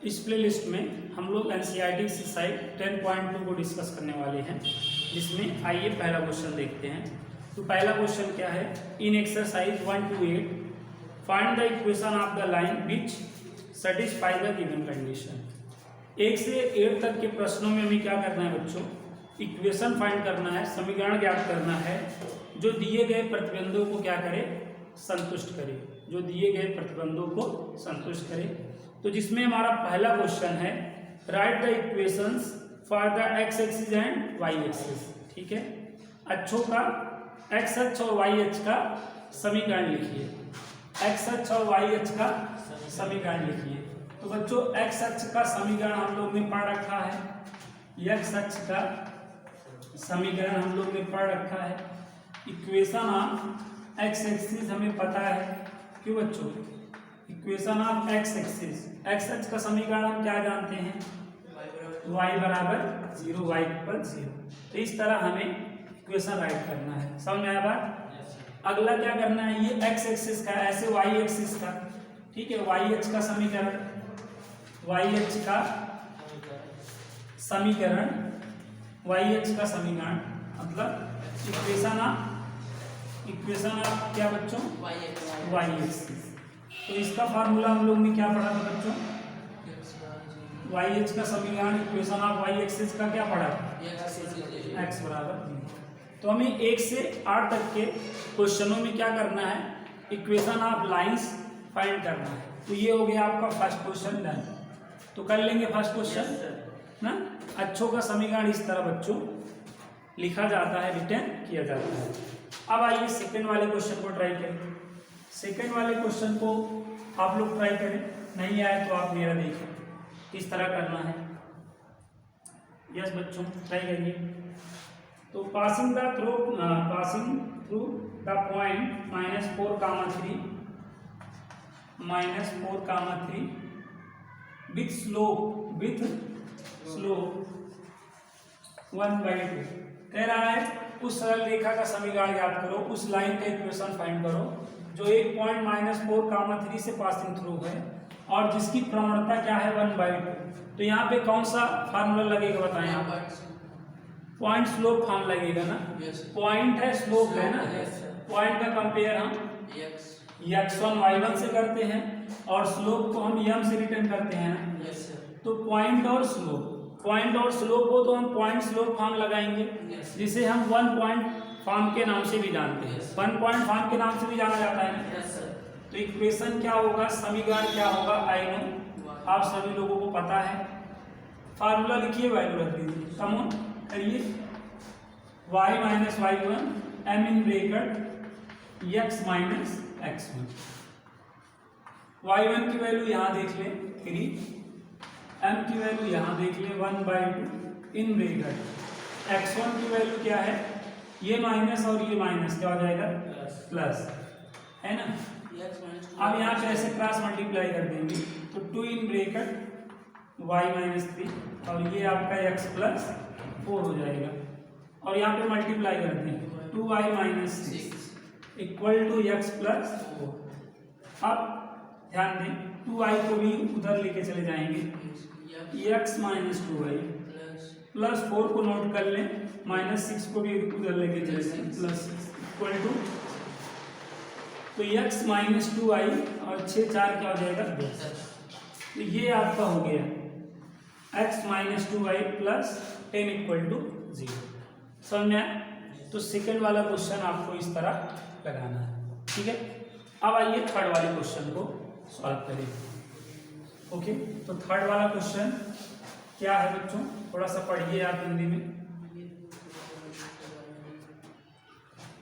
इस प्लेलिस्ट में हम लोग एनसीईआरटी एक्सरसाइज 10.2 को डिस्कस करने वाले हैं, जिसमें आइए पहला क्वेश्चन देखते हैं। तो पहला क्वेश्चन क्या है, in exercise 1 to 8 find the equation of the line which satisfy the given condition. 1 से 8 तक के प्रश्नों में हमें क्या करना है बच्चों, इक्वेशन फाइंड करना है, समीकरण ज्ञात करना है जो दिए गए प्रतिबंधों को क्या करे, संतुष्ट करे, जो दिए गए प्रतिबंधों को संतुष्ट करे। तो जिसमें हमारा पहला क्वेश्चन है, write the equations for the x axis and y axis. ठीक है, अक्षों का एक्स अक्ष और वाई अक्ष का समीकरण लिखिए। एक्स अक्ष और वाई अक्ष का समीकरण लिखिए। तो बच्चों एक्स अक्ष का समीकरण हम लोग ने पढ़ रखा है, एक्स अक्ष का समीकरण हम लोग ने पढ़ रखा है। इक्वेशन ऑफ एक्स एक्सिस हमें पता है, क्यों बच्चों, equation of x axis, x अक्ष का समीकरण हम क्या जानते हैं, y बराबर 0, y इक्वल 0। तो इस तरह हमें इक्वेशन राइट करना है, समझ में आया बात। अगला क्या करना है, ये एक्स एक्सिस का, ऐसे y एक्सिस का, ठीक है, y अक्ष का समीकरण, y अक्ष का समीकरण, y अक्ष का समीकरण मतलब इक्वेशन ऑफ क्या बच्चों, y एक्सिस। तो इसका फार्मूला हम लोग ने क्या पढ़ा था बच्चों, वाई एक्स का समीकरण, इक्वेशन ऑफ वाई एक्सिस का क्या पढ़ा, एक्स बराबर। तो हमें 1 से 8 तक के क्वेश्चनों में क्या करना है, इक्वेशन ऑफ लाइंस फाइंड करना है। तो ये हो गया आपका फर्स्ट क्वेश्चन डन। तो कर लेंगे फर्स्ट क्वेश्चन ना। अक्षों का समीकरण इस तरह बच्चों लिखा जाता है, रिटर्न किया जाता है। अब आइए सेकेंड वाले क्वेश्चन को ट्राई करें। सेकेंड वाले क्वेश्चन को आप लोग ट्राई करें, नहीं आए तो आप मेरा देखें किस तरह करना है। यस बच्चों ट्राई करिए। तो passing through the point -4, 3 with slope 1/2। कह रहा है उस सरल रेखा का समीकरण ज्ञात करो, उस लाइन का इक्वेशन फाइंड करो जो एक पॉइंट -4, 3 से पासिंग थ्रू है और जिसकी प्रवणता क्या है 1/2। तो यहाँ पे कौन सा फार्मूला लगेगा बताएं आप, पॉइंट स्लोप फॉर्म लगेगा ना। पॉइंट है, स्लोप है ना। पॉइंट का कंपेयर हम x1 y1 से करते हैं और स्लोप को हम m से रिटर्न करते हैं ना। तो पॉइंट और स्लोप हो तो हम पॉइंट स्लोप फॉर्म लगाएंगे, जिसे हम 1 पॉइंट फॉर्म के नाम से भी जानते हैं, 1 पॉइंट फॉर्म के नाम से भी जाना जाता है। तो इक्वेशन क्या होगा, समीकरण क्या होगा, आई नो, आप सभी लोगों को पता है। फार्मूला लिखिए, वैल्यू रख लीजिए, कम ऑन करिए। y - y1 m in bracket x - x1। y1 की वैल्यू यहाँ देख लें 3, m की वैल्यू यहाँ देख लें 1/2 इन ब्रैकेट। x1 की वैल्यू क्या है, ये माइनस और ये माइनस क्या हो जाएगा, प्लस, है ना। अब यहाँ पे ऐसे क्रॉस मल्टीप्लाई कर देंगे तो 2 इन ब्रैकेट y - 3 और ये आपका x + 4 हो जाएगा। और यहाँ पे मल्टीप्लाई करते हैं 2y - 6 इक्वल टू x + 4। अब ध्यान दें 2y को भी उधर लेके चले जाएंगे, x - 2y + 4 को नोट कर लें, -6 को भी उधर लेके चले जाएंगे, +6 इक्वल टू, तो x - 2y और 6 4 क्या हो जाएगा 10। तो ये आपका हो गया x - 2y + 10 = 0। समझ में आया। तो सेकेंड वाला क्वेश्चन आपको इस तरह लगाना है, ठीक है। अब आइए थर्ड वाले क्वेश्चन को सॉल्व करें। ओके, तो थर्ड वाला क्वेश्चन क्या है बच्चों, थोड़ा सा पढ़िए आप हिंदी में।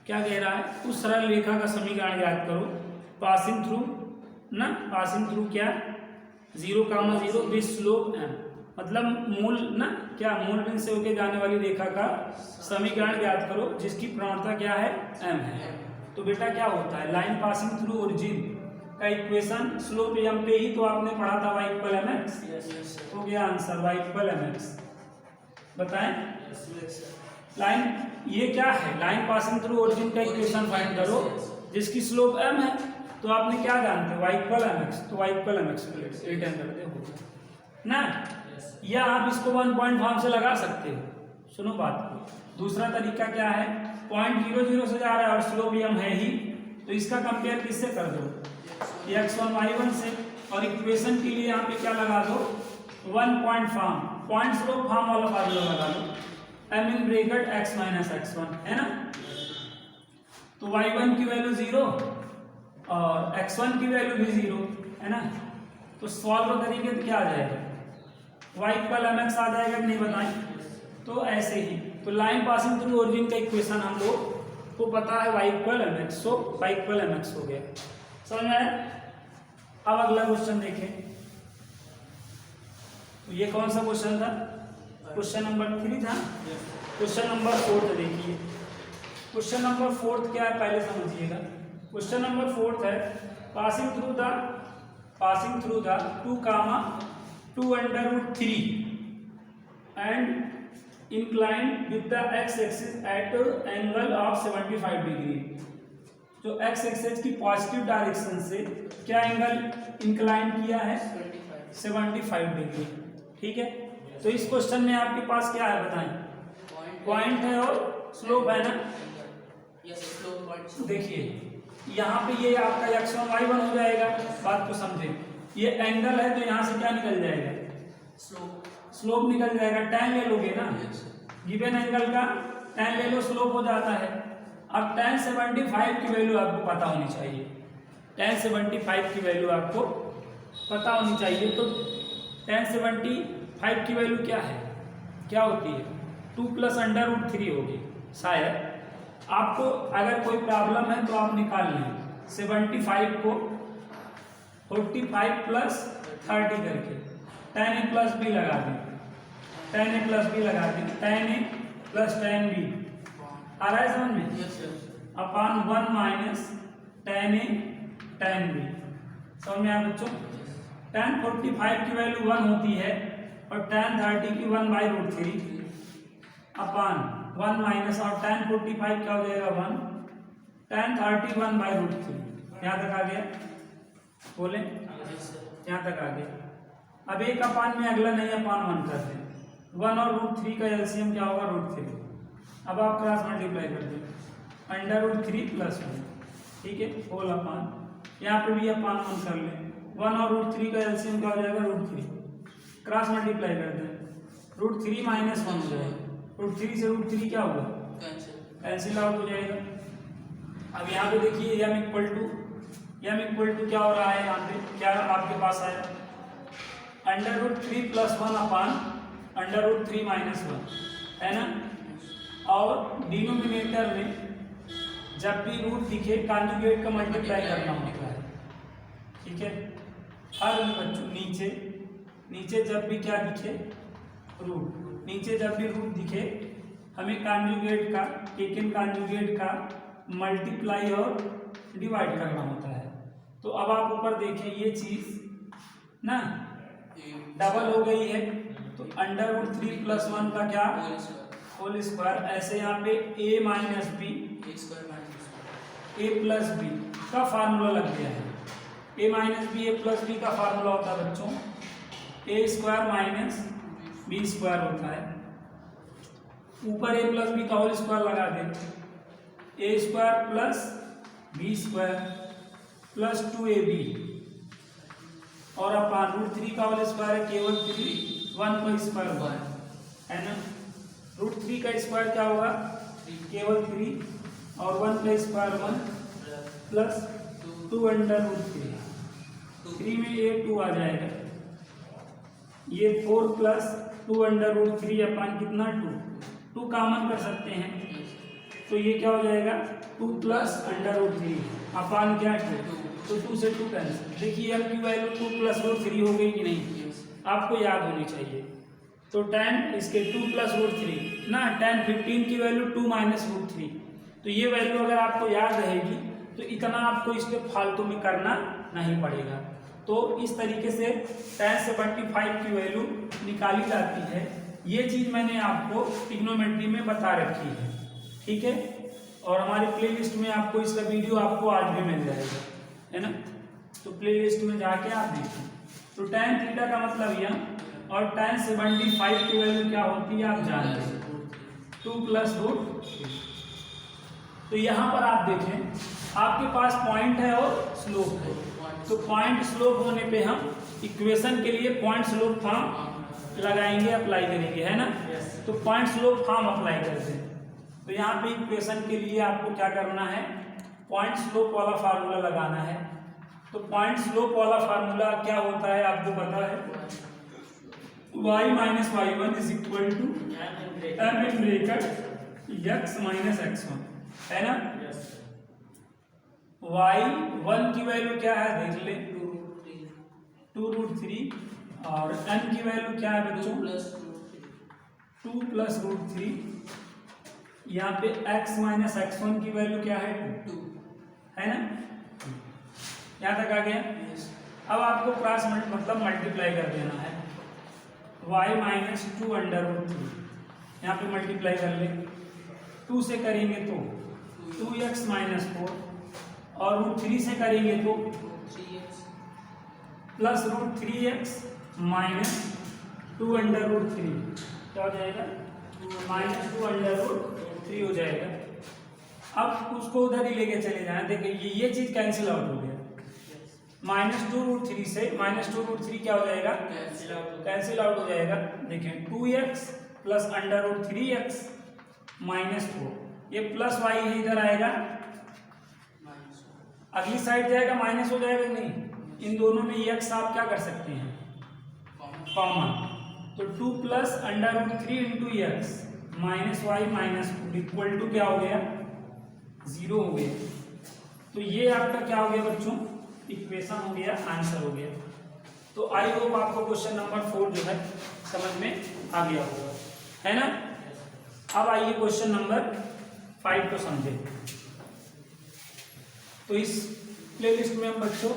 क्या कह रहा है, उस सरल रेखा का समीकरण याद करो, पासिंग थ्रू ना, पासिंग थ्रू क्या 0, विथ स्लोप m, मतलब मूल ना, क्या मूल बिंदु से होके जाने वाली रेखा का समीकरण याद करो जिसकी प्रवणता क्या है, m है। तो बेटा क्या होता है, लाइन पासिंग थ्रू ओरिजिन का इक्वेशन स्लोप m पे ही तो आपने पढ़ा था, y = mx। हो गया आंसर, y = mx। बताएं लाइन, ये क्या है, लाइन पासिंग थ्रू ओरिजिन का इक्वेशन फाइंड करो जिसकी स्लोप m है। तो आपने क्या जानते हैं, y = mx, तो y = mx रिटर्न कर दे, होगा ना, या आप इसको 1.5 से लगा सकते हो। सुनो बात को, दूसरा तरीका क्या है, 0.00 से जा रहा है और स्लोप यम है ही, तो इसका कंपेयर किससे कर दो, x1 y1 से, और इक्वेशन के लिए यहाँ पे क्या लगा दो, 1 पॉइंट स्लोप फॉर्म वाला फार्मूला लगा दो, m in bracket x minus x1, है ना। तो y1 की वैल्यू 0 और x1 की वैल्यू भी 0, है ना। तो सॉल्व करेंगे तो क्या आ जाएगा, y इक्वल mx आ जाएगा कि नहीं बताएं। तो ऐसे ही, तो लाइन पासिंग थ्रू ओरिजिन का इक्वेशन हम लोग को पता है y इक्वल mx, सो y इक्वल mx हो गया, समझ में आया। अब अगला क्वेश्चन देखें, तो ये कौन सा क्वेश्चन था, क्वेश्चन नंबर 3 था। क्वेश्चन नंबर 4 देखिए, क्वेश्चन नंबर 4 क्या है पहले समझिएगा। क्वेश्चन नंबर 4 है, passing through the 2, 2 and inclined with the x axis at angle of 75 degree. जो x एक्सिस की पॉजिटिव डायरेक्शन से क्या एंगल इंक्लाइन किया है, 75 डिग्री, ठीक है। तो इस क्वेश्चन में आपके पास क्या है बताएं, पॉइंट है और स्लोप है ना। देखिए यहाँ पे ये आपका x1 y1 हो जाएगा, बात को समझे, ये एंगल है तो यहाँ से क्या निकल जाएगा, स्लोप निकल जाएगा, tan ले लोगे ना, गिवन एंगल का tan ले लो, स्लोप हो जाता है। अब tan 75 की वैल्यू आपको पता होनी चाहिए, tan 75 की वैल्यू आपको पता होनी चाहिए। तो tan 75 की वैल्यू क्या है, क्या होती है, 2 + √3 होगी शायद। आपको अगर कोई प्रॉब्लम है तो आप निकाल लें 75 को 45 + 30 करके tan a + b लगा दें, tan a + b लगा दें, tan a + tan b आ रहा है समझ में, upon 1 - tan a tan b, समझ में आया बच्चों। tan 45 की वैल्यू 1 होती है और tan 30 की 1/√3 अपॉन 1 माइनस, और tan 45 क्या हो जाएगा 1, tan 30 1/√3। यहाँ तक आ गया, बोले यहाँ तक आ गया। अब एक अपान में अगला नहीं, अपान 1 करते हैं, 1 और √3 का एलसीएम क्या होगा, √3। अब आप क्रॉस मल्टीप्लाई कर दें, √3 + 1, ठीक है, होल अपान, यहाँ पे भी अपान 1 कर लें, 1 और √3 का एलसीएम क्या हो जाएगा, √3, क्रॉस मल्टीप्लाई कर दें, √3 - 1 हो जाएगा, √3 से √3 क्या होगा, कैंसिल आउट हो जाएगा। अब यहाँ पे देखिए m इक्वल टू क्या हो रहा है, यहाँ पे क्या आपके पास आया, √3 + 1 अपान √3 - 1, है ना। और डिनोमिनेटर में जब भी रूट दिखे कॉन्जुगेट का मल्टीप्लाई करना होता है, ठीक है। हर बच्चों नीचे जब भी क्या दिखे, रूट, नीचे जब भी रूट दिखे हमें कॉन्जुगेट का, टेकन कॉन्जुगेट का मल्टीप्लाई और डिवाइड करना होता है। तो अब आप ऊपर देखिए ये चीज ना डबल हो गई है, तो √3 + 1 का क्या, होल स्क्वायर, ऐसे यहाँ पे a - b a + b का फार्मूला लग गया है। a - b a + b का फार्मूला होता है बच्चों a² - b² होता है। ऊपर a + b का होल स्क्वायर लगा दें, a² + b² + 2ab, और अपान √3 का होल स्क्वायर है केवल 3, 1 का स्क्वायर हुआ है ना। √3 का स्क्वायर क्या होगा, केवल 3, और 1 का स्क्वायर 1 + 2√3, 3 में ये 2 आ जाएगा, ये 4 + 2√3 अपान कितना 2 कॉमन कर सकते हैं, तो ये क्या हो जाएगा 2 + √3 अपान क्या 2, तो 2 से 2 कैंसिल। देखिए अब की वैल्यू 2 + √3 हो गई कि नहीं, आपको याद होनी चाहिए। तो tan इसके 2 + √3 ना, tan 15 की वैल्यू 2 - √3, तो ये वैल्यू अगर आपको याद रहेगी तो इतना आपको इस पे फालतू में करना नहीं पड़ेगा। तो इस तरीके से tan 75 की वैल्यू निकाली जाती है। ये चीज़ मैंने आपको ट्रिग्नोमेट्री में बता रखी है, ठीक है। और हमारी प्लेलिस्ट में आपको इसका वीडियो आपको आज भी मिल जाएगा, है ना। तो प्लेलिस्ट में जाके आप देखिए। तो tan थीटा का मतलब यह और tan 75 की वैल्यू क्या होती है आप जानते हैं, 2 + √3। तो यहाँ पर आप देखें आपके पास पॉइंट है और स्लोप है, तो पॉइंट स्लोप होने पे हम इक्वेशन के लिए पॉइंट स्लोप फॉर्म लगाएंगे, अप्लाई करेंगे, है ना। तो पॉइंट स्लोप फॉर्म अप्लाई करते हैं। तो यहाँ पे इक्वेशन के लिए आपको क्या करना है, पॉइंट स्लोप वाला फार्मूला लगाना है। तो पॉइंट स्लोप वाला फार्मूला क्या होता है आपको पता है, y - y1 = m (x - x1) है ना। y1 की वैल्यू क्या है देख ले, 2√3 और n की वैल्यू क्या है बच्चों 2 + √3। यहाँ पे x - x1 की वैल्यू क्या है 2, है ना। यहाँ तक आ गया। अब आपको क्रॉस मतलब मल्टीप्लाई कर देना है, y - 2 √3 यहाँ पे मल्टीप्लाई कर ले, 2 से करेंगे तो 2x - 4 और √3 से करेंगे तो प्लस √3x - 2 √3 क्या हो जाएगा, -2 √3 हो जाएगा। अब उसको उधर ही लेके चले जाए, देखिए ये चीज कैंसिल आउट हो गया, -2 √3 से -2 √3 क्या हो जाएगा, कैंसिल आउट हो जाएगा। देखिए 2x + √3x -4, ये प्लस y है इधर आएगा, अगली साइड जाएगा माइनस हो जाएगा नहीं, इन दोनों में x आप क्या कर सकते हैं कॉमन, तो 2 + √3 × x -y - 4 = क्या हो गया 0 हो गया। तो ये आपका क्या हो गया बच्चों, इक्वेशन हो गया, आंसर हो गया। तो आई होप आपको क्वेश्चन नंबर 4 जो है समझ में आ गया होगा, है ना। अब आइए क्वेश्चन नंबर 5 को समझें। तो इस प्लेलिस्ट में हम बच्चों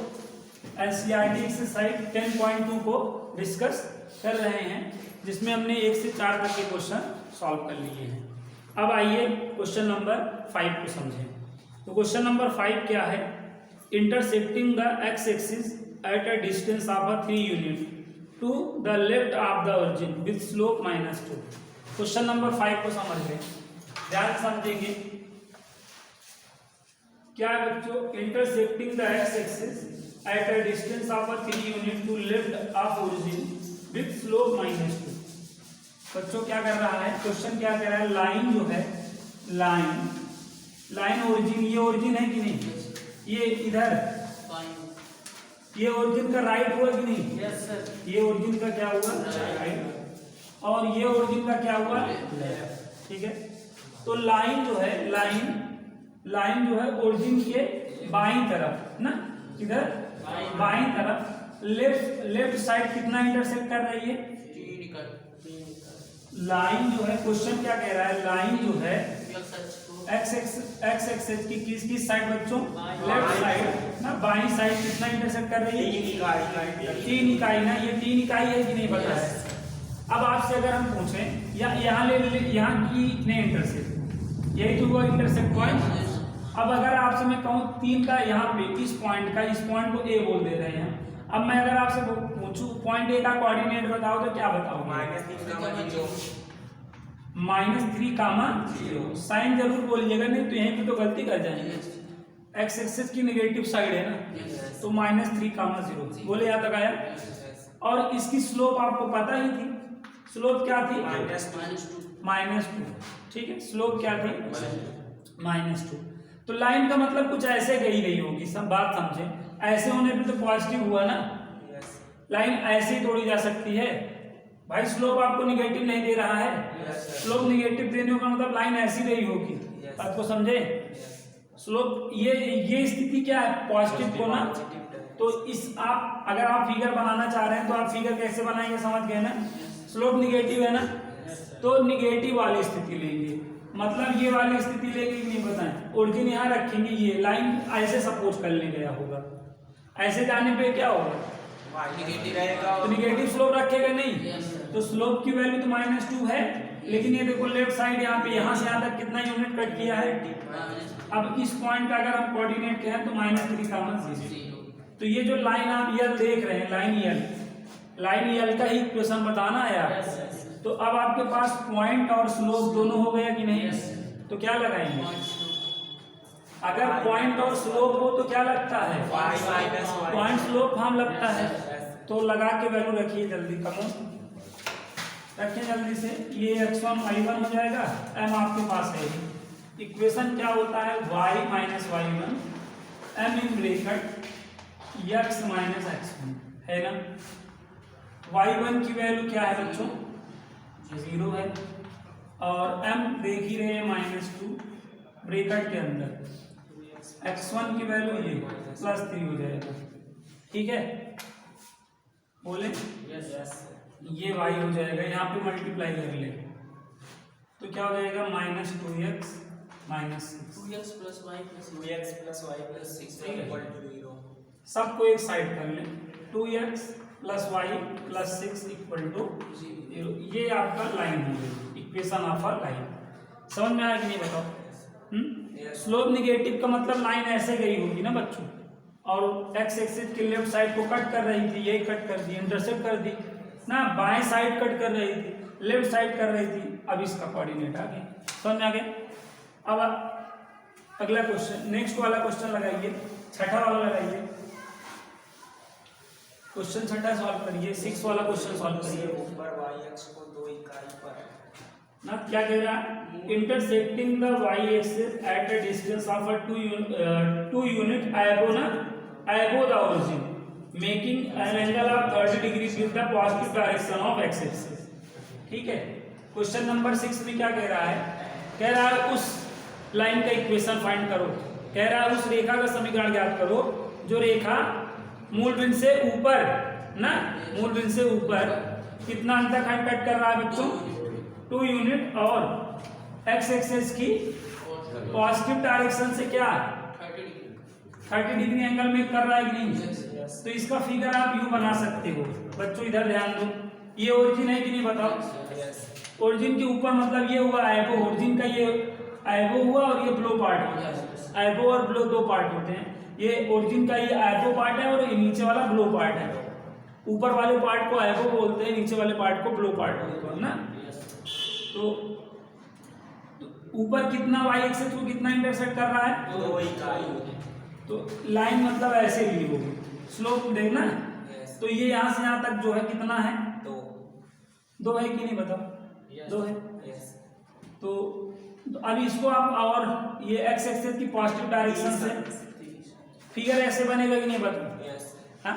एनसीईआरटी एक्सरसाइज 10.2 को डिस्कस कर रहे हैं, जिसमें हमने 1 से 4 तक के क्वेश्चन सॉल्व कर लिए हैं। अब आइए क्वेश्चन नंबर 5 को समझें। तो क्वेश्चन नंबर 5 क्या है, intersecting the x axis at a distance of 3 unit to the left of the origin with slope -2। Question number 5 को समझ लें, ध्यान समझेंगे। क्या है बच्चों, intersecting the x axis at a distance of 3 unit to left of origin with slope -2। बच्चों क्या कर रहा है, क्वेश्चन क्या कह रहा है, लाइन जो है लाइन ओरिजिन, ये ओरिजिन है कि नहीं, ये इधर ये ओरिजिन का राइट हुआ कि नहीं, यस सर, ये ओरिजिन का क्या हुआ राइट, और ये ओरिजिन का क्या हुआ लेफ्ट, ठीक है। तो लाइन जो है लाइन जो है ओरिजिन के बाईं तरफ ना, इधर बाईं तरफ लेफ्ट साइड कितना इंटरसेक्ट कर रही है, लाइन जो है, क्वेश्चन क्या कह रहा है, लाइन जो है एक्स एक्सिस की किस साइड बच्चों, लेफ्ट साइड ना, बाईं साइड कितना इंटरसेक्ट कर रही है, 3 इकाई ना, ये 3 इकाई है कि नहीं पता है। अब आपसे अगर हम पूछें यहाँ यहाँ की कितने इंटरसेक्ट, यही तो हुआ इंटरसेक्ट पॉइंट। अब अगर आपसे मैं कहूँ 3 का यहाँ पे इस पॉइंट को ए बोल दे रहे हैं, अब मैं अगर आपसे पूछूं पॉइंट ए का कोऑर्डिनेट बताओ तो क्या बताओगे, -3, साइन जरूर बोलिएगा, नहीं तो यहीं पे तो गलती कर जाएंगे, एक्स एक्सिस की नेगेटिव साइड है ना, तो -3, बोले यहाँ तक आया। और इसकी स्लोप आपको पता ही थी, स्लोप क्या थी -2, ठीक है, स्लोप क्या थी -2। तो लाइन का मतलब कुछ ऐसे गई होगी, सब बात समझे, ऐसे होने पे तो पॉजिटिव हुआ ना, लाइन ऐसे ही तोड़ी जा सकती है भाई, स्लोप आपको निगेटिव नहीं दे रहा है, स्लोप निगेटिव देने का मतलब लाइन ऐसी गई होगी, आपको समझे। स्लोप ये स्थिति क्या है, पॉजिटिव को ना, तो इस आप अगर आप फिगर बनाना चाह रहे हैं तो आप फिगर कैसे बनाएंगे, समझ गए ना, स्लोप निगेटिव है ना, तो निगेटिव वाली स्थिति लेंगे, मतलब ये वाली स्थिति लेंगे कि नहीं बताएं, ओरिजिन यहाँ रखेंगे, ये लाइन ऐसे सपोज कर ले गया होगा, ऐसे जाने पे क्या होगा निगेटिव रहेगा, तो निगेटिव स्लोप रखेगा नहीं, तो स्लोप की वैल्यू तो -2 है, लेकिन ये देखो लेफ्ट साइड यहाँ पे यहाँ से यहाँ तक कितना यूनिट कट किया है, अब इस पॉइंट का अगर हम कोऑर्डिनेट कहें तो -3, तो ये जो लाइन आप यल देख रहे हैं, लाइन यल, लाइन यल का ही इक्वेशन बताना है यार। तो अब आपके पास पॉइंट और स्लोप दोनों हो गया कि नहीं? तो क्या लगाएंगे? अगर पॉइंट और स्लोप हो तो क्या लगता है? पॉइंट स्लोप हम लगता है। तो लगा के वैल्यू रखिए जल्दी, कमो रखिए जल्दी से। ये x1 y1 हो जाएगा। m आपके पास है, इक्वेशन क्या होता है? y minus y1 m in bracket x minus x1 है ना। y1 की वैल्यू क्या है बच्चों? 0 है, और m देख ही रहे हैं -2 ब्रैकेट के अंदर। x1 की वैल्यू ये +3 हो जाएगा, ठीक है? बोले ये y हो जाएगा, यहाँ पे मल्टीप्लाई कर ले तो क्या हो जाएगा? -2x -6 2x + y + 2x + y + 6 = 0। सबको एक साइड कर ले। 2x + y + 6 = 0। ये आपका लाइन हो गई, इक्वेशन ऑफ अ लाइन। समझ में आया कि नहीं बताओ? स्लोप निगेटिव का मतलब लाइन ऐसे गई होगी ना बच्चों, और एक्स एक्सिस के लेफ्ट साइड को कट कर रही थी, यही कट कर दी, इंटरसेप्ट कर दी ना। बाएं साइड कट कर रही थी, लेफ्ट साइड कर रही थी, अब इसका कोऑर्डिनेट आ गया। समझ में आ गया? अब अगला क्वेश्चन, नेक्स्ट वाला क्वेश्चन लगाइए, छठा वाला लगाइए। क्वेश्चन छठा सॉल्व करिए, 6 वाला क्वेश्चन सॉल्व करिए। ऊपर y अक्ष को 2 इकाई पर ना क्या कह रहा है? Intersecting the y axis at a distance of 2 unit above the origin, making an angle of 30 degree with the positive direction of x axis। ठीक है, क्वेश्चन नंबर 6 में क्या कह रहा है? कह रहा है उस लाइन का इक्वेशन फाइंड करो। कह रहा है उस रेखा का समीकरण ज्ञात करो जो रेखा मूल बिंदु से ऊपर ना, मूल बिंदु से ऊपर कितना अंतर खंड कट कर रहा है बच्चों? 2 यूनिट, और एक्स एक्सिस की पॉजिटिव डायरेक्शन से क्या 30 डिग्री एंगल में कर रहा है कि नहीं? तो इसका फिगर आप यूं बना सकते हो बच्चों, इधर ध्यान दो। ये ओरिजिन है कि नहीं बताओ? ओरिजिन के ऊपर मतलब ये हुआ एबो, ओरिजिन का ये एबो हुआ और ये ब्लो पार्ट हुआ। एबो और ब्लो दो पार्ट होते हैं। ये ओरिजिन का ये एबो पार्ट है और ये नीचे वाला ब्लो पार्ट है। ऊपर वाले पार्ट को एबो बोलते हैं, नीचे वाले पार्ट को ब्लो पार्ट बोलते हैं ना। तो ऊपर कितना y एक्सिस को कितना इंटरसेक्ट कर रहा है? 2 इकाई। तो लाइन मतलब ऐसे ली होगी, स्लोप देखना। तो ये यहाँ से यहाँ तक जो है कितना है? 2 है कि नहीं बताओ? 2 है। तो अब इसको आप, और ये एक्स एक्सिस की पॉजिटिव डायरेक्शन से फिगर ऐसे बनेगा कि नहीं बताओ? हाँ,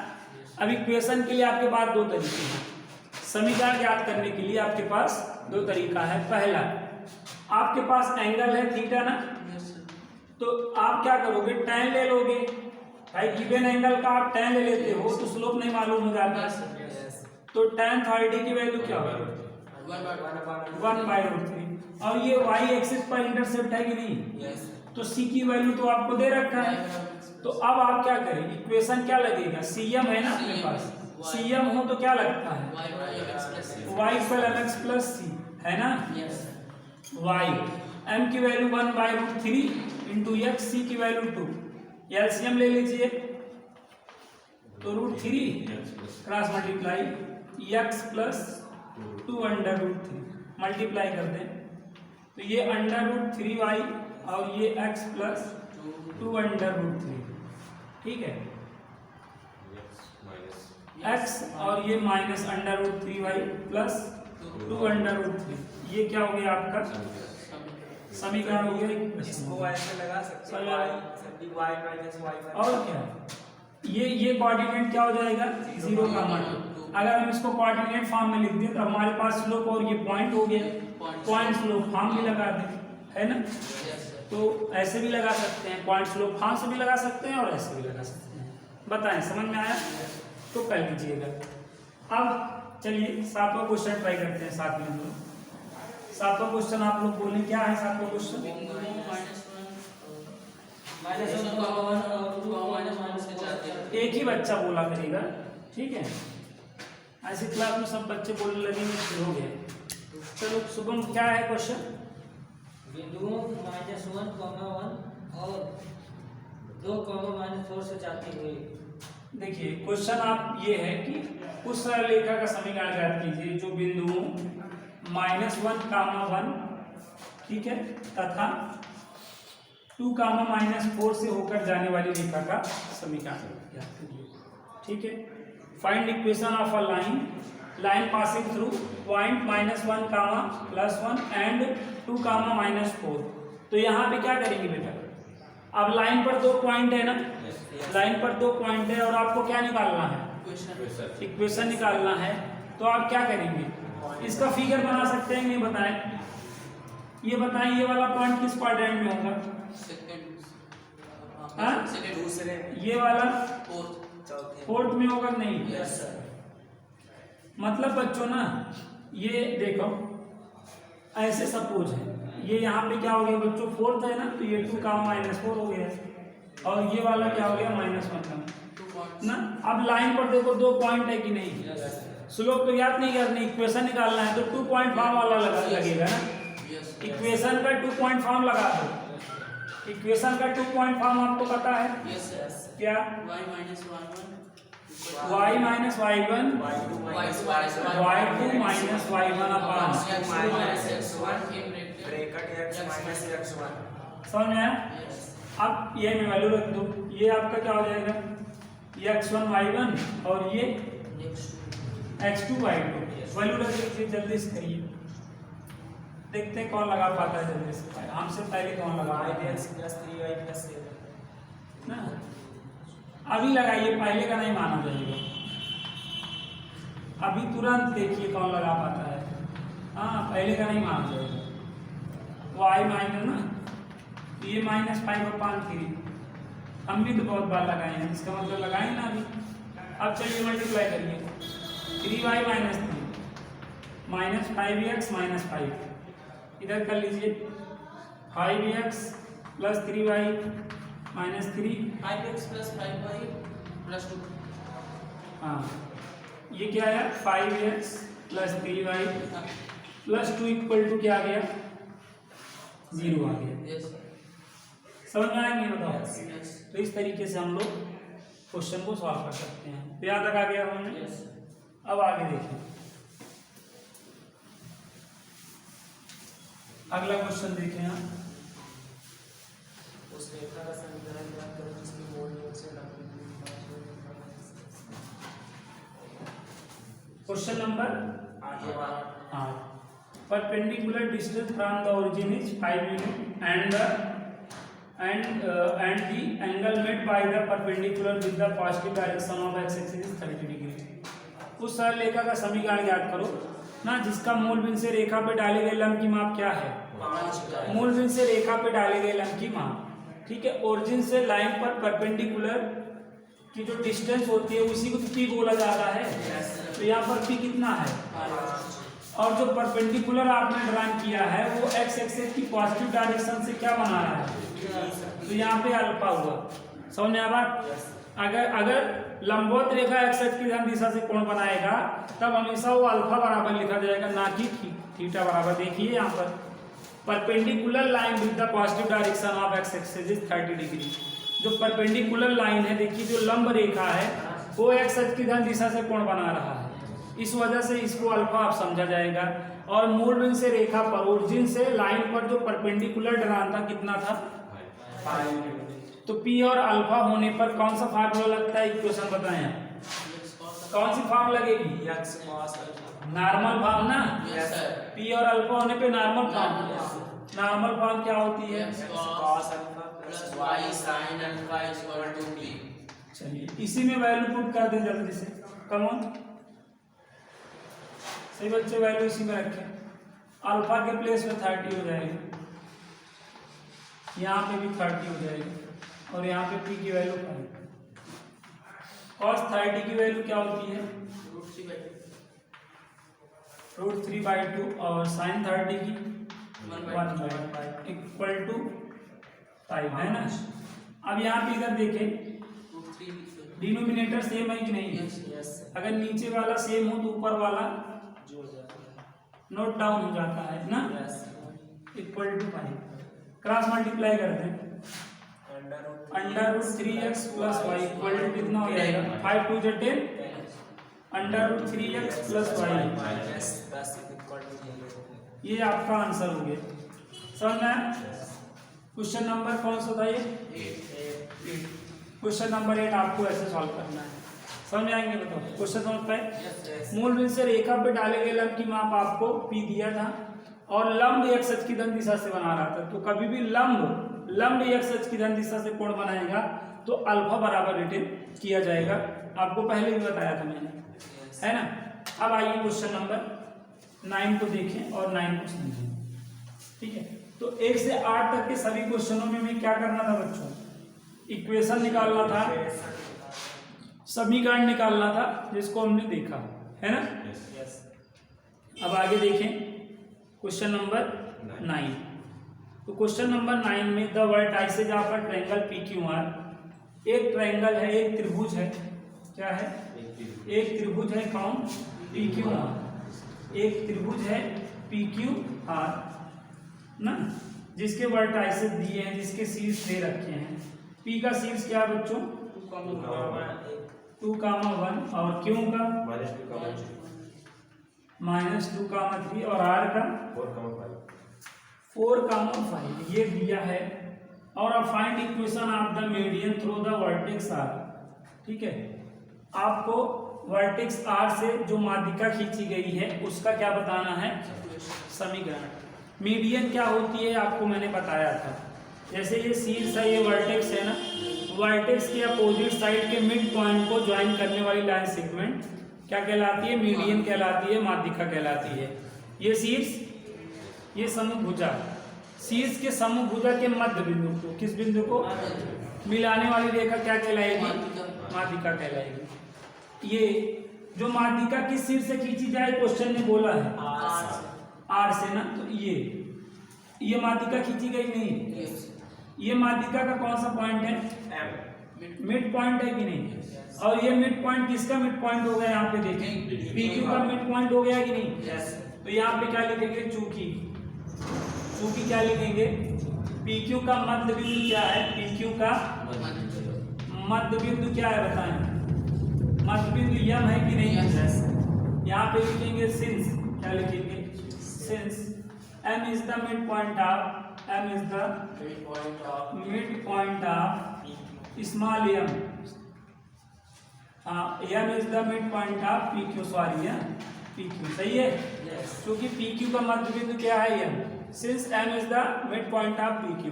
अब इक्वेशन के लिए आपके पास 2 तरीके हैं। समीकरण ज्ञात करने के लिए आपके पास 2 तरीका है। पहला, आपके पास एंगल है थीटा ना, तो आप क्या करोगे? tan ले लोगे। भाई गिवन एंगल का आप tan ले लेते हो तो स्लोप नहीं मालूम हो जाता। तो tan 30 की वैल्यू क्या होगी? 1/√3। और ये y एक्सिस पर इंटरसेप्ट है कि नहीं? तो c की वैल्यू तो आपको दे रखा है। तो अब आप क्या करें? इक्वेशन क्या लगेगा? cm है ना अपने पास, cm हो तो क्या लगता है? y = mx + c है ना। y m की वैल्यू 1/√3 इंटू x, c की वैल्यू 2। एलसीएम ले लीजिए तो √3 क्रॉस मल्टीप्लाई x + 2/√3 मल्टीप्लाई कर दें तो ये √3y और ये x + 2/√3। ठीक है, x और ये माइनस √3y + 2/√3। ये क्या हो गया आपका समीकरण हो गया। इसको ऐसे लगा सकते हैं y - y। और क्या, ये कोऑर्डिनेट क्या हो जाएगा? 0 का मान। अगर हम इसको कोऑर्डिनेट फॉर्म में लिख दें तो हमारे पास स्लोप और ये पॉइंट हो गया, पॉइंट स्लोप फॉर्म भी लगा दें, है ना। तो ऐसे भी लगा सकते हैं, पॉइंट स्लोप फॉर्म से भी लगा सकते हैं और ऐसे भी लगा सकते हैं। बताएं, समझ में आया तो कर लीजिएगा। अब चलिए 7वां क्वेश्चन ट्राई करते हैं साथ में हम लोग। 7वां क्वेश्चन आप लोग बोलें क्या है? 7वां क्वेश्चन एक ही बच्चा बोला करेगा, ठीक है। ऐसी क्लास में सब बच्चे बोलने लगेंगे फिर हो गया। चलो शुभम, क्या है क्वेश्चन? बिंदुओं -1, 1 और 2, -4 से जाती हुई। देखिए क्वेश्चन आप ये है कि उस सरल रेखा का समीकरण ज्ञात कीजिए जो बिंदुओं -1, 1, ठीक है, तथा 2, -4 से होकर जाने वाली रेखा का समीकरण ज्ञात कीजिए। ठीक है, find equation of a line passing through point -1, +1 and 2, -4। तो यहाँ पे क्या करेंगे बेटा, अब लाइन पर 2 पॉइंट है ना, लाइन पर 2 पॉइंट है और आपको क्या निकालना है, इक्वेशन निकालना है। तो आप क्या करेंगे, इसका फिगर बना सकते हैं, नहीं बताएं, ये बताएं ये वाला पॉइंट किस क्वाड्रेंट में होगा, ये वाला फोर्थ में होगा, नहीं, मतलब बच्चों ना ये देखो ऐसे सपोज है, ये यहाँ पे क्या हो गया बच्चों, फोर्थ है ना, तो ये 2, -4 हो गया, और ये वाला क्या हो गया, -1 ना। अब लाइन पर देखो 2 पॉइंट है कि नहीं, स्लोप तो याद नहीं करनी, इक्वेशन निकालना है, तो 2 पॉइंट फॉर्म वाला लगेगा ना, इक्वेशन का 2 पॉइंट फॉर्म लगा दो, इक्वेशन का 2 पॉइंट फॉर्म आपको पता है क्या, y -y1 y2 -y1 अपान समझ में आया। अब ये में वैल्यू रख दो, ये आपका क्या हो जाएगा, ये x1 y1 और ये x2 y2, वैल्यू रख दीजिए, जल्दी से करिए, देखते हैं कौन लगा पाता है जल्दी से, हमसे पहले कौन लगा ना, अभी लगाइए, पहले का नहीं माना जाएगा, अभी तुरंत देखिए कौन लगा पाता है, हाँ पहले का नहीं माना जाएगा। y माइनस ना, ये -5/3, हम भी तो बहुत बार लगाए हैं, इसका मतलब लगाए ना अभी। अब चलिए मल्टीप्लाई करिए, 3y -3 -5x -5, इधर कर लीजिए 5x + 3y -3 5x + 5y + 2, हाँ ये क्या है, 5x + 3y + 2 = क्या आ गया, 0 आ गया। समझ में आया नहीं, बताओ। तो इस तरीके से हम लोग क्वेश्चन को सॉल्व कर सकते हैं। तो यहाँ तक आ गया हमने, अब आगे देखिए, अगला क्वेश्चन देखें यहाँ, उस रेखा का समीकरण ज्ञात करें जिसकी मूल बिंदु से question number 8, perpendicular distance from the origin is 5 unit and the angle made by the perpendicular with the positive direction of x axis is 30 degree. उस सरल रेखा का समीकरण ज्ञात करो ना जिसका मूल बिंदु से रेखा पे डाले गए लंब की माप क्या है, 5 मूल बिंदु से रेखा पे डाले गए लंब की माप। ठीक है, ओरिजिन से लाइन पर परपेंडिकुलर की जो डिस्टेंस होती है उसी को पी बोला जाता है। तो यहाँ पर पी कितना है, और जो परपेंडिकुलर आपने ड्राइंग किया है वो एक्स एक्सिस की पॉजिटिव डायरेक्शन से क्या बना रहा है, तो यहाँ पे अल्फा हुआ। समझ में आ बात, अगर लंबवत रेखा एक्स एक्सिस की दिशा से कोण बनाएगा तब हमेशा वो अल्फा बराबर लिखा जाएगा, ना कि थीटा बराबर। देखिए यहाँ पर perpendicular line with the positive direction of x axis is 30 degree. जो परपेंडिकुलर लाइन है, देखिए जो लंब रेखा है वो एक्स एक्सिस की दिशा से कोण बना रहा है, इस वजह से इसको अल्फा आप समझा जाएगा। और मूल बिंदु से रेखा पर ओरिजिन से लाइन पर जो परपेंडिकुलर ढलान था कितना था, 5। तो पी और अल्फा होने पर कौन सा फार्मूला लगता है, इक्वेशन बताएं आप। कौन सी फॉर्म लगेगी, नॉर्मल फॉर्म ना। पी और अल्फा होने पे नॉर्मल फॉर्म, नॉर्मल फॉर्म क्या होती है, cos alpha + y sin alpha = p। चलिए इसी में वैल्यू पुट कर दें जल्दी से, कम ऑन सही बच्चे, वैल्यू इसी में रखें। अल्फा के प्लेस में 30 हो जाएगी, यहाँ पे भी 30 हो जाएगी, और यहाँ पे पी की वैल्यू 5। cos 30 की वैल्यू क्या होती है, √3/2 और sin 30 की 1/5 = 5 है ना। अब यहाँ पे इधर देखें, डिनोमिनेटर सेम है कि नहीं, अगर नीचे वाला सेम हो तो ऊपर वाला नोट डाउन हो जाता है ना, = 5। क्रॉस मल्टीप्लाई करते हैं, √3x + y = कितना हो जाएगा, 5 × 2 = 10, √3x + y minus 10 equal to 0। ये आपका आंसर हो गया। समझ में आया? क्वेश्चन नंबर कौन सा था ये? 8। क्वेश्चन नंबर 8 आपको ऐसे सॉल्व करना है। समझ में आएंगे? बताओ क्वेश्चन समझ पाए? मूल बिंदु से रेखा पे डाले गए लंब की माप आपको P दिया था और लंब x अक्ष की धन दिशा से बना रहा था। तो कभी भी लंब x अक्ष की धन दिशा से कोण बनाएगा तो अल्फा बराबर रिटेन किया जाएगा। आपको पहले भी बताया था मैंने, है ना? अब आइए क्वेश्चन नंबर 9 को देखें और 9 को समझें। ठीक है, तो 1 से 8 तक के सभी क्वेश्चनों में हमें क्या करना था बच्चों? इक्वेशन निकालना था, समीकरण निकालना था, जिसको हमने देखा, है ना? अब आगे देखें क्वेश्चन नंबर 9। तो क्वेश्चन नंबर 9 में the vertices of a triangle PQR, एक ट्रायंगल है, एक त्रिभुज है। क्या है? एक त्रिभुज है। कौन? PQR। एक त्रिभुज है PQR ना, जिसके वर्टाइसेज दिए हैं, जिसके शीर्ष दे रखे हैं। P का शीर्ष क्या है बच्चों? 2,1 और Q का -2,3 और R का 4,5 ये दिया है। और अब find equation of the median through the vertex R। ठीक है, आपको वर्टेक्स R से जो माध्यिका खींची गई है उसका क्या बताना है? समीकरण। मीडियन क्या होती है आपको मैंने बताया था। जैसे ये शीर्ष है, ये वर्टेक्स है ना, वर्टेक्स के अपोजिट साइड के मिड पॉइंट को ज्वाइन करने वाली लाइन सेगमेंट क्या कहलाती है? मीडियन कहलाती है, माध्यिका कहलाती है। ये शीर्ष, ये समभुजा, शीर्ष के समभुजा के मध्य बिंदु को, किस बिंदु को मिलाने वाली रेखा क्या कहलाएगी? माध्यिका कहलाएगी। ये जो माध्यिका किस शीर्ष से खींची जाए क्वेश्चन ने बोला है? R से ना। तो ये माध्यिका खींची गई नहीं? ये माध्यिका का कौन सा पॉइंट है? मिड पॉइंट है कि नहीं? और ये मिड पॉइंट किसका मिड पॉइंट हो गया? यहाँ पे देखें PQ का मिड पॉइंट हो गया कि नहीं? तो यहाँ पे क्या लिखेंगे? चूंकि क्या लिखेंगे? PQ का मध्य बिंदु क्या है? PQ का मध्य बिंदु क्या है बताएं? मध्य बिंदु M है कि नहीं? यहाँ पे लिखेंगे सिंस, क्या लिखेंगे? Since M is the midpoint of small m, M is the midpoint of PQ, sorry PQ, सही है? क्योंकि PQ का मध्य बिंदु क्या है? M। Since M is the midpoint of PQ,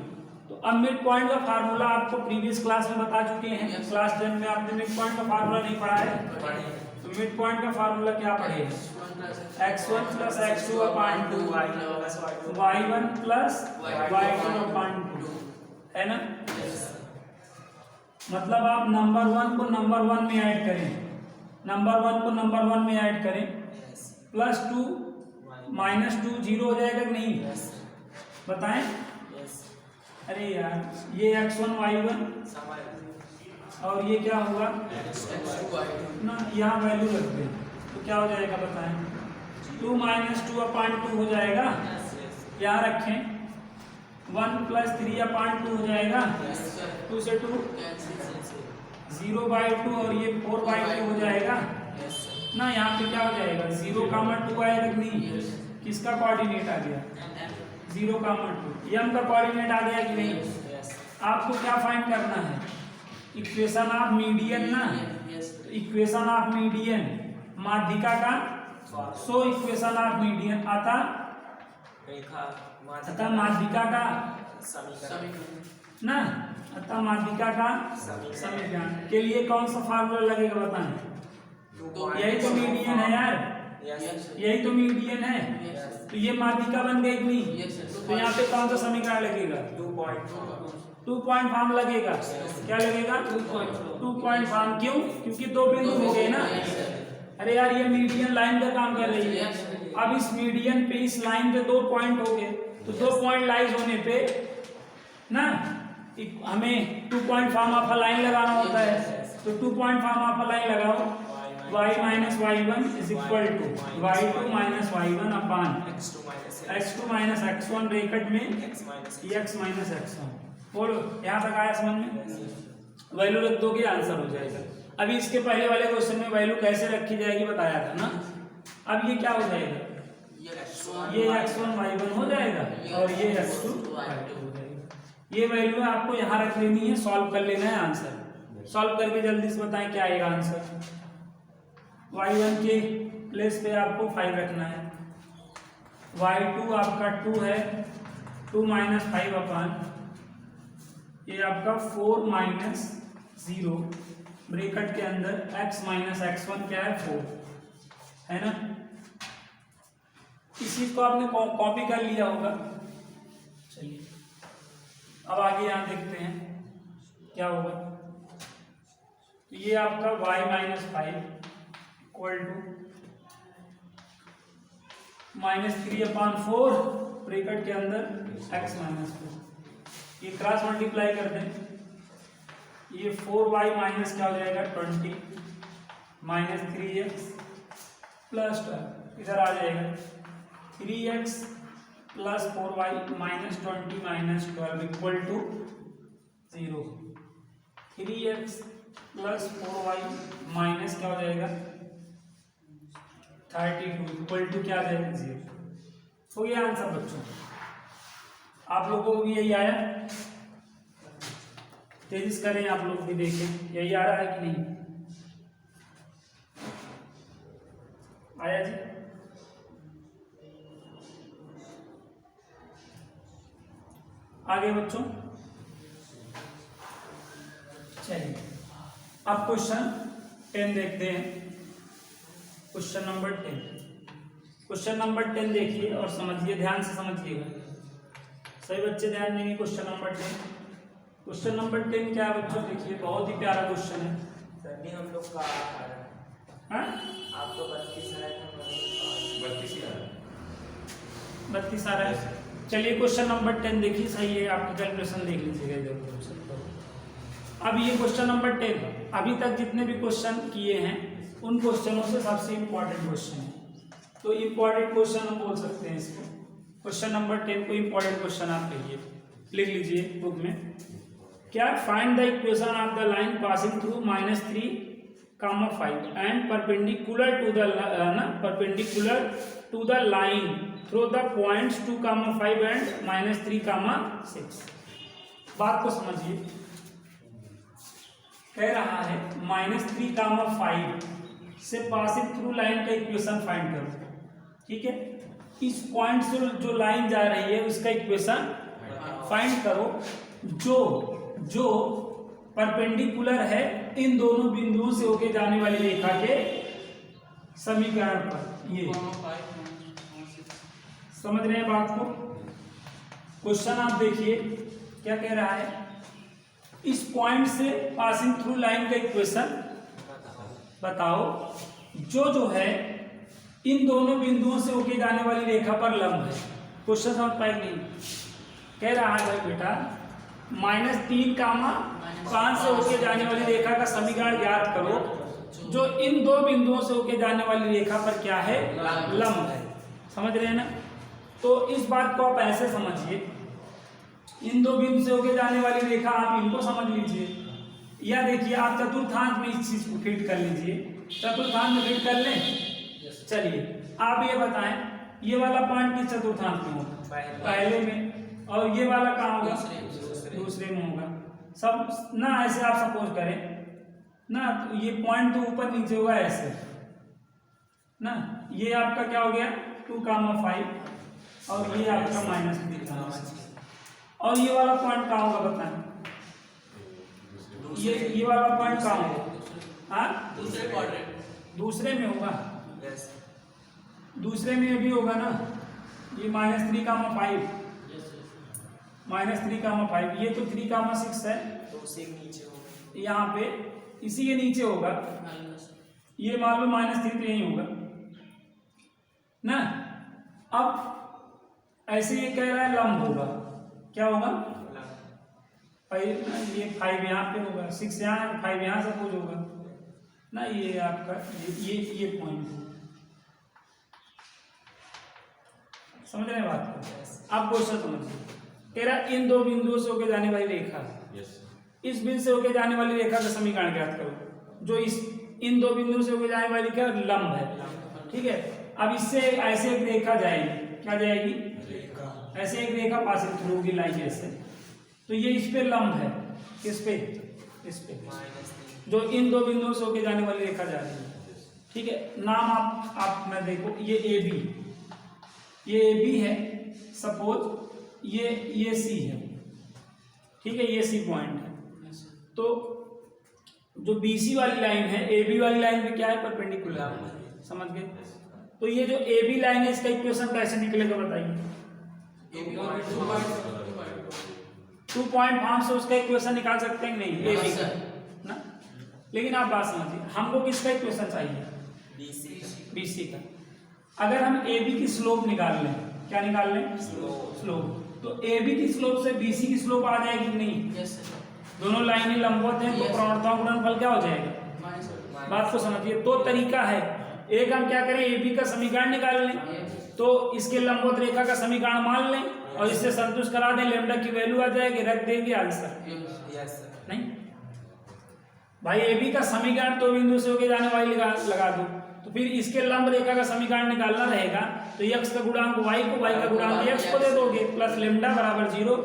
तो अब मिड पॉइंट का फार्मूला आपको प्रीवियस क्लास में बता चुके हैं। क्लास 10 में आपने मिड पॉइंट का फार्मूला नहीं पढ़ा है? तो मिड पॉइंट का फार्मूला क्या पढ़े? x1 + x2 अपान 2 y1 + y2 अपान 2, है ना? मतलब आप नंबर 1 को नंबर 1 में ऐड करें, नंबर 1 को नंबर 1 में ऐड करें, +2 -2 0 हो जाएगा कि नहीं? बताएं। अरे यार, ये x1 y1 और ये क्या होगा ना, यहाँ वैल्यू रख दें तो क्या हो जाएगा बताएं? 2 - 2 अपान 2 हो जाएगा। यहाँ रखें 1 + 3 अपान 2 हो जाएगा। 2 से 2 0/2 और ये 4/2 हो जाएगा ना। यहाँ पे क्या हो जाएगा? 0,2 आएगा कि नहीं? किसका कोऑर्डिनेट आ गया? 0,2। M का कोऑर्डिनेट आ गया कि नहीं? आपको क्या फाइंड करना है? इक्वेशन ऑफ मीडियन ना। इक्वेशन ऑफ मीडियन माध्यिका का, सो इक्वेशन ऑफ मीडियन अतः माध्यिका का ना, अतः माध्यिका का समीकरण के लिए कौन सा फार्मूला लगेगा बताएं? यही तो मीडियन है यार, यही तो मीडियन है। तो ये माध्यिका बन गई कि नहीं? तो यहाँ पे कौन सा समीकरण लगेगा? 2 पॉइंट फॉर्म लगेगा। क्या लगेगा? 2 पॉइंट फॉर्म। क्यों? क्योंकि दो बिंदु हो गए ना। अरे यार, ये मीडियन लाइन का काम कर रही है। अब इस मीडियन पे, इस लाइन पे 2 पॉइंट हो गए, तो 2 पॉइंट लाइज होने पे ना हमें 2 point form of a line लगाना होता है। तो 2 point form of a line लगाओ। y - y1 = y2 - y1 अपान x2 - x1 ब्रैकेट में x - x1। बोलो, यहाँ तक आया समझ में? वैल्यू रख दोगे आंसर हो जाएगा। अभी इसके पहले वाले क्वेश्चन में वैल्यू कैसे रखी जाएगी बताया था ना। अब ये क्या हो जाएगा, ये x1 y1 हो जाएगा और ये x2 y2 हो जाएगा। ये वैल्यू आपको यहाँ रख लेनी है, सॉल्व कर लेना है आंसर। सॉल्व करके जल्दी से बताएं क्या आएगा आंसर। y1 के प्लेस पे आपको 5 रखना है, y2 आपका 2 है, 2 माइनस 5 अपन ये आपका 4 माइनस 0 ब्रैकेट के अंदर x माइनस x1 क्या है 4 है ना। इस चीज को आपने कॉपी कर लिया होगा। चलिए अब आगे यहाँ देखते हैं क्या होगा। तो ये आपका y minus 5 equal to -3/4 bracket के अंदर x माइनस 4, ये क्रॉस मल्टीप्लाई कर दें, ये 4y माइनस क्या हो जाएगा 20 माइनस 3x प्लस 12 इधर आ जाएगा 3x plus 4y minus 20 minus 12 equal to 0। 3x plus 4y minus क्या हो जाएगा 32 इक्वल टू क्या आ जाएगा 0। तो ये आंसर बच्चों आप लोगों को भी यही आया, तेजी करें आप लोग भी देखें यही आ रहा है कि नहीं आया जी। आगे बच्चों चलिए अब क्वेश्चन 10 देखते हैं। क्वेश्चन नंबर 10, क्वेश्चन नंबर 10 देखिए और समझिए, ध्यान से समझिएगा, सही बच्चे ध्यान देंगे। क्वेश्चन नंबर 10, क्वेश्चन नंबर 10 क्या है बच्चों, देखिए बहुत ही प्यारा क्वेश्चन है। सर भी हम लोग का आ रहा है, हाँ आपको 32 आ रहा है, 32 आ रहा है। चलिए क्वेश्चन नंबर 10 देखिए, सही है, आपकी कैलकुलेशन देख लीजिएगा इधर। अब ये क्वेश्चन नंबर 10 अभी तक जितने भी क्वेश्चन किए हैं उन क्वेश्चनों से सबसे इम्पोर्टेंट क्वेश्चन है, तो इम्पोर्टेंट क्वेश्चन हम बोल सकते हैं इसको। क्वेश्चन नंबर 10 को इम्पोर्टेंट क्वेश्चन आप कहिए, लिख लीजिए बुक में। क्या, find the equation of the line passing through -3, 5 and perpendicular to the line through the points 2, 5 and -3, 6। बात को समझिए, कह रहा है -3, 5 से पासिंग थ्रू लाइन का इक्वेशन फाइंड करो। ठीक है, इस पॉइंट से जो लाइन जा रही है उसका इक्वेशन फाइंड करो जो परपेंडिकुलर है इन दोनों बिंदुओं से होके जाने वाली रेखा के समीकरण पर। ये समझ रहे हैं बात को। क्वेश्चन आप देखिए क्या कह रहा है, इस पॉइंट से पासिंग थ्रू लाइन का इक्वेशन बताओ जो है इन दोनों बिंदुओं से होके जाने वाली रेखा पर लंब है। क्वेश्चन समझ पाएंगे, कह रहा है भाई बेटा -3, 5 से होके जाने वाली रेखा का समीकरण ज्ञात करो जो इन दो बिंदुओं से होके जाने वाली रेखा पर क्या है लंब है। समझ रहे हैं ना। तो इस बात को आप ऐसे समझिए, इन दो बिंदु से होके जाने वाली रेखा आप इनको समझ लीजिए, या देखिए आप चतुर्थांश में इस चीज को फिट कर लीजिए। चतुर्थांश में फिट कर लें। चलिए आप ये बताएं, ये वाला पॉइंट किस चतुर्थांश में होगा, पहले में, और ये वाला कहाँ होगा, दूसरे में होगा। सब ना ऐसे आप सपोज करें ना, तो ये पॉइंट तो ऊपर नीचे होगा ऐसे ना, ये आपका क्या हो गया 2, 5 और ये आपका -3, और ये वाला पॉइंट कहाँ होगा बताएं, ये वाला पॉइंट कहाँ होगा, हाँ दूसरे में होगा, दूसरे में भी होगा ना, ये -3, 5 ये तो 3, 6 है, तो उसे नीचे होगा, यहाँ पे इसी के नीचे होगा, ये मान लो -3 यही होगा ना। अब ऐसे ये कह रहा है लंब होगा, क्या होगा, ये 5 यहाँ पे होगा, 6 यहाँ, 5 यहाँ सपोज होगा ना, ये आपका ये पॉइंट होगा। समझ रहे हैं बात को। आप क्वेश्चन समझिए, कह रहा इन दो बिंदुओं से होके जाने वाली रेखा, इस बिंदु से होके जाने वाली रेखा का समीकरण ज्ञात करो। जो इस इन दो बिंदु से होकर जाने वाली क्या लंब है, ठीक है। अब इससे ऐसे एक रेखा जाएगी, क्या जाएगी, ऐसे एक रेखा पासिंग थ्रू होगी लाइन ऐसे, तो ये इस पे लंब है, किस पे, इस पे, जो इन दो बिंदुओं से होकर जाने वाली रेखा जा रही है, ठीक है। नाम आप मैं देखो, ये ए बी है, सपोज ये सी है, ठीक है, ये सी पॉइंट है। तो जो बीसी वाली लाइन है, ए बी वाली लाइन पे क्या है, परपेंडिकुलर, समझ गए। तो ये जो ए बी लाइन है, इसका इक्वेशन कैसे निकलेगा बताइए। 2.5 से उसका इक्वेशन निकाल सकते हैं नहीं, ए बी का ना। लेकिन आप बात समझिए, हमको किसका इक्वेशन चाहिए, बीसी का। अगर हम ए बी की स्लोप निकाल लें, क्या निकाल लें, स्लोप, तो ए बी की स्लोप से बीसी की स्लोप आ जाएगी कि नहीं, दोनों लाइनें लंबवत हैं, तो प्रवणताओं का गुणनफल क्या हो जाएगा। बात को समझिए, दो तरीका है, एक हम क्या करें, ए बी का समीकरण निकाल लें, तो इसके लंबवत रेखा का समीकरण मान लें और इससे संतुष्ट करा दें, लैम्डा की वैल्यू आ जाएगी, रख देंगे आंसर। नहीं भाई, ए बी का समीकरण तो बिंदु से होकर जाने वाली लगा दो, तो फिर इसके लंब रेखा का समीकरण निकालना रहेगा, तो x का गुणांक y को, y का गुणांक x को दे दोगे, प्लस लैम्डा बराबर 0,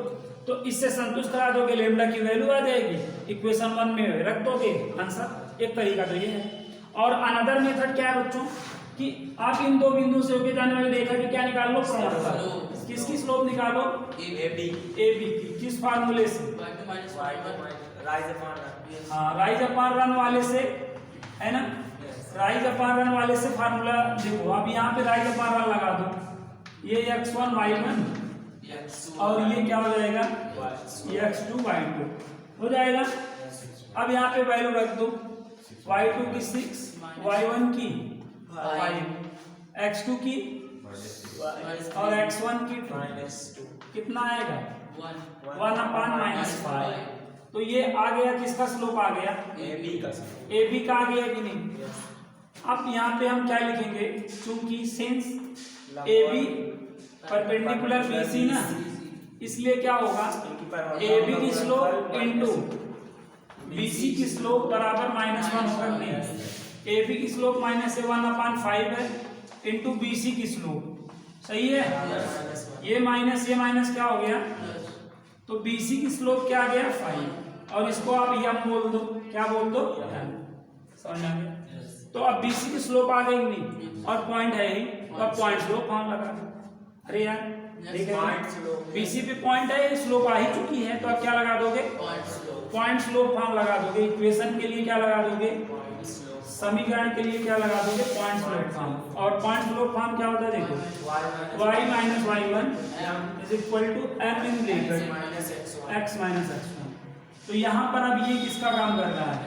तो इससे संतुष्ट करा दोगे, लैम्डा की वैल्यू आ जाएगी, इक्वेशन 1 में रख दोगे आंसर। एक तरीका तो ये है। और अनदर मेथड क्या है बच्चों, कि आप इन दो बिंदु से होकर जाने वाली रेखा की क्या निकाल लो, प्रवणता, किसकी स्लोप निकालो, ए बी की, किस फार्मूले से, राइज अपॉन रन वाले से, है ना, राइज अपॉन रन वाले से फार्मूला देखो। अब यहाँ पे राइज अपॉन रन लगा दो, ये x1 y1 और ये क्या हो जाएगा, x2 y2 हो जाएगा। अब यहाँ पे वैल्यू रख दो, y2 की 6, y1 की 5, x2 की और x1 की 2, कितना आएगा, 1/-5। तो ये आ गया, किसका स्लोप आ गया, ए बी का आ गया कि नहीं। अब यहाँ पे हम क्या लिखेंगे, चूंकि since A B perpendicular B C ना, इसलिए क्या होगा, ए बी की स्लोप इनटू बी सी की स्लोप बराबर -1 होगा नहीं। ए बी की स्लोप -1/5 है इनटू बी सी की स्लोप, सही है। ये माइनस क्या हो गया, तो बी सी की स्लोप क्या आ गया, 5, और इसको आप यम बोल दो, क्या बोल दो, समझ आ गया। तो अब बीसी की स्लोप आ गई नहीं, और पॉइंट है ही, तो अब पॉइंट स्लोप फॉर्म लगा दो। अरे यार बीसी पे पॉइंट है, स्लोप आ ही चुकी है, तो अब क्या लगा दोगे, पॉइंट स्लोप फॉर्म लगा दोगे। इक्वेशन के लिए क्या लगा दोगे, समीकरण के लिए क्या लगा दोगे, पॉइंट स्लोप फॉर्म। और पॉइंट स्लोप फॉर्म क्या होता है, देखो, y - y1 = m in bracket x - x1। तो यहाँ पर अब ये किसका काम कर रहा है,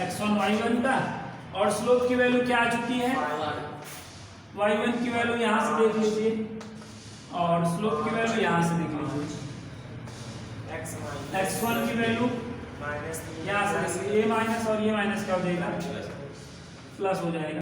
x1 y1 का, और स्लोप की वैल्यू क्या आ चुकी है, y1 की वैल्यू यहाँ से देख लीजिए, और स्लोप की वैल्यू यहाँ से देख लीजिए, x1 की वैल्यू यहाँ से, ये माइनस और ये माइनस क्या हो जाएगा, प्लस हो जाएगा।